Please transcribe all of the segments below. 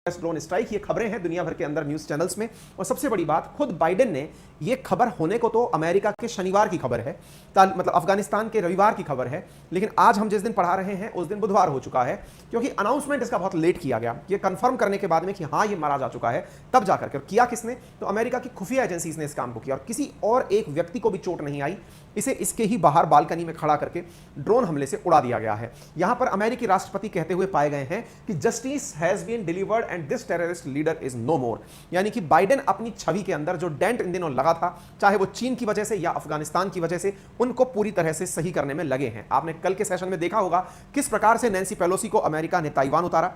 Drone strike, ये खबरें हैं दुनिया भर के अंदर न्यूज चैनल्स में। और सबसे बड़ी बात, खुद बाइडेन ने, ये खबर होने को तो अमेरिका के शनिवार की खबर है, मतलब अफगानिस्तान के रविवार की खबर है, लेकिन आज हम जिस दिन पढ़ा रहे हैं उस दिन बुधवार हो चुका है, क्योंकि अनाउंसमेंट इसका बहुत लेट किया गया। ये कंफर्म करने के बाद में कि हाँ ये मारा जा चुका है, तब जाकर के। किया किसने? तो अमेरिका की खुफिया एजेंसीज ने इस काम को किया, और किसी और एक व्यक्ति को भी चोट नहीं आई। इसे इसके ही बाहर बालकनी में खड़ा करके ड्रोन हमले से उड़ा दिया गया है। यहां पर अमेरिकी राष्ट्रपति कहते हुए पाए गए हैं कि justice has been delivered and this terrorist leader is no more. यानी कि बाइडेन अपनी छवि के अंदर जो डेंट इन दिनों लगा था, चाहे वो चीन की वजह से या अफगानिस्तान की वजह से, उनको पूरी तरह से सही करने में लगे हैं। आपने कल के सेशन में देखा होगा किस प्रकार से नैन्सी पेलोसी को अमेरिका ने ताइवान उतारा।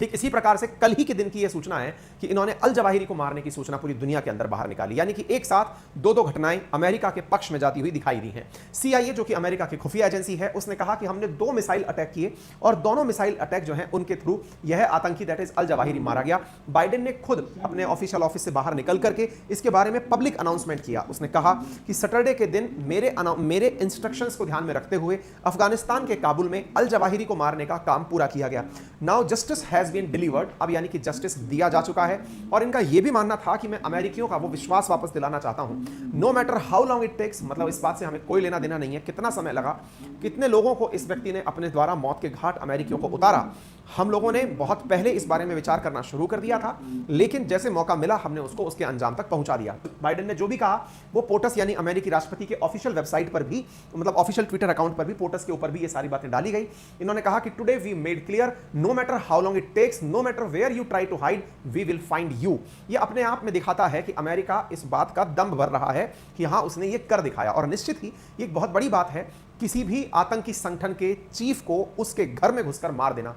ठीक इसी प्रकार से कल ही के दिन की यह सूचना है कि इन्होंने अल जवाहिरी को मारने की सूचना पूरी दुनिया के अंदर बाहर निकाली। यानी कि एक साथ दो घटनाएं अमेरिका के पक्ष में जाती हुई दिखाई दी हैं। सीआईए जो कि अमेरिका की खुफिया एजेंसी है, उसने कहा कि हमने 2 मिसाइल अटैक किए और दोनों मिसाइल अटैक जो हैं उनके थ्रू यह आतंकी दैट इज अल जवाहिरी मारा गया। बाइडेन ने खुद अपने ऑफिशियल ऑफिस से बाहर निकल करके इसके बारे में पब्लिक अनाउंसमेंट किया। उसने कहा कि सैटरडे के दिन मेरे इंस्ट्रक्शंस को ध्यान में रखते हुए अफगानिस्तान के काबुल में अल जवाहिरी को मारने का काम पूरा किया गया। Now justice has been delivered, अब यानी कि जस्टिस दिया जा चुका है। और इनका यह भी मानना था कि मैं अमेरिकियों का वो विश्वास वापस दिलाना चाहता हूं, no matter how long it takes. मतलब इस बात से हमें कोई लेना देना नहीं है कितना समय लगा, कितने लोगों को इस व्यक्ति ने अपने द्वारा मौत के घाट अमेरिकियों को उतारा। हम लोगों ने बहुत पहले इस बारे में विचार करना शुरू कर दिया था, लेकिन जैसे मौका मिला हमने उसको उसके अंजाम तक पहुंचा दिया। बाइडेन ने जो भी कहा वो पोटस यानी अमेरिकी राष्ट्रपति के ऑफिशियल वेबसाइट पर भी, मतलब ऑफिशियल ट्विटर अकाउंट पर भी, पोटस के ऊपर भी ये सारी बातें डाली गई। इन्होंने कहा कि today we made clear, no matter how long it takes, no matter where you try to hide, we will find you. ये अपने आप में दिखाता है कि अमेरिका इस बात का दम भर रहा है कि हाँ उसने ये कर दिखाया। और निश्चित ही ये एक बहुत बड़ी बात है, किसी भी आतंकी संगठन के चीफ को उसके घर में घुसकर मार देना।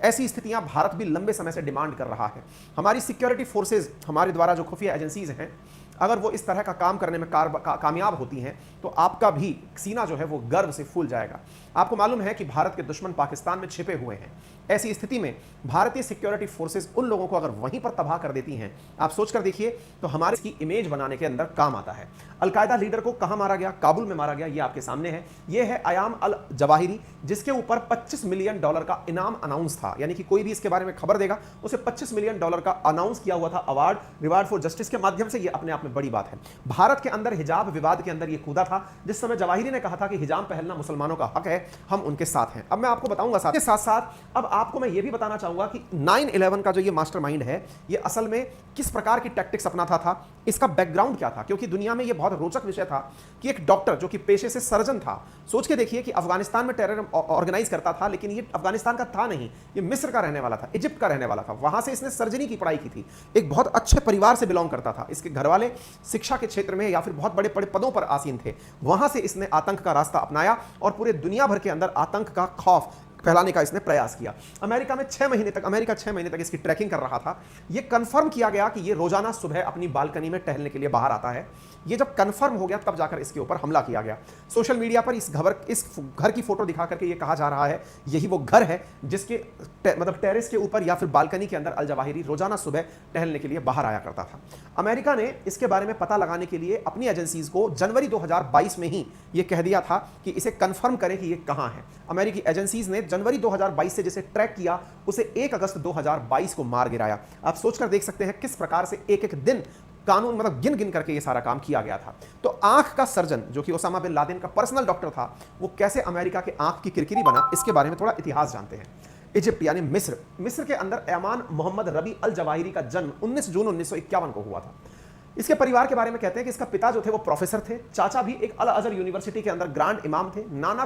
ऐसी स्थितियां भारत भी लंबे समय से डिमांड कर रहा है। हमारी सिक्योरिटी फोर्सेज, हमारे द्वारा जो खुफिया एजेंसीज हैं, अगर वो इस तरह का काम करने में कामयाब होती हैं तो आपका भी सीना जो है वो गर्व से फूल जाएगा। आपको मालूम है कि भारत के दुश्मन पाकिस्तान में छिपे हुए हैं। ऐसी स्थिति में भारतीय सिक्योरिटी फोर्सेज उन लोगों को अगर वहीं पर तबाह कर देती हैं, आप सोचकर देखिए, तो हमारे इसकी इमेज बनाने के अंदर काम आता है। अलकायदा लीडर को कहां मारा गया? काबुल में मारा गया। ये आपके सामने है। ये है अयाम अल जवाहिरी, जिसके ऊपर $25 मिलियन का इनाम अनाउंस था। यानी कि कोई भी इसके बारे में खबर देगा उसे $25 मिलियन का अनाउंस किया हुआ था अवार्ड, रिवार्ड फॉर जस्टिस के माध्यम से। ये अपने आप में बड़ी बात है। भारत के अंदर हिजाब विवाद के अंदर ये कूदा था, जिस समय जवाहिरी ने कहा था कि हिजाब पहनना मुसलमानों का हक है, हम उनके साथ हैं। अब मैं आपको बताऊंगा साथ साथ अब आपको मैं ये भी बताना चाहूंगा कि 9/11 का जो ये मास्टरमाइंड है, ये असल में किस प्रकार की टैक्टिक्स अपनाता था, इसका बैकग्राउंड क्या था। क्योंकि दुनिया में ये बहुत रोचक विषय था कि एक डॉक्टर जो कि पेशे से सर्जन था, सोच के देखिए कि अफगानिस्तान में टेरर ऑर्गेनाइज करता था, लेकिन ये अफगानिस्तान का था नहीं, ये मिस्र का रहने वाला था, इजिप्ट का रहने वाला था। वहां से इसने सर्जरी की पढ़ाई की थी। एक बहुत अच्छे परिवार से बिलोंग करता था। इसके घर वाले शिक्षा के क्षेत्र में या फिर बहुत बड़े बड़े पदों पर आसीन थे। वहां से इसने आतंक का रास्ता अपनाया और पूरे दुनिया भर के अंदर आतंक का खौफ फैलाने का इसने प्रयास किया। अमेरिका में 6 महीने तक इसकी ट्रैकिंग कर रहा था। यह कंफर्म किया गया कि यह रोजाना सुबह अपनी बालकनी में टहलने के लिए बाहर आता है। यह जब कंफर्म हो गया तब जाकर इसके ऊपर हमला किया गया। सोशल मीडिया पर इस घर की फोटो दिखा करके यह कहा जा रहा है यही वो घर है जिसके मतलब टेरेस के ऊपर या फिर बालकनी के अंदर अल जवाहिरी रोजाना सुबह टहलने के लिए बाहर आया करता था। अमेरिका ने इसके बारे में पता लगाने के लिए अपनी एजेंसीज को जनवरी 2022 में ही यह कह दिया था कि इसे कंफर्म करें कि यह कहां है। अमेरिकी एजेंसीज ने जनवरी 2022 से जिसे ट्रैक किया, उसे 1 अगस्त 2022 को मार गिराया। आप सोचकर देख सकते हैं किस प्रकार से एक एक दिन कानून मतलब गिन गिन करके ये सारा काम किया गया था। तो आंख का सर्जन जो कि ओसामा बिन लादेन का पर्सनल डॉक्टर था, वो कैसे अमेरिका के आंख की किरकिरी बना, इसके बारे में थोड़ा इतिहास जानते हैं। इजिप्ट यानी मिस्र के अंदर ऐमान मोहम्मद रबी अल जवाहिरी का जन्म 19 जून 1951 को हुआ था। इसके परिवार के बारे में कहते हैं कि इसका पिता जो थे वो प्रोफेसर थे, चाचा भी एक अल अजहर यूनिवर्सिटी के अंदर ग्रांड इमाम थे, नाना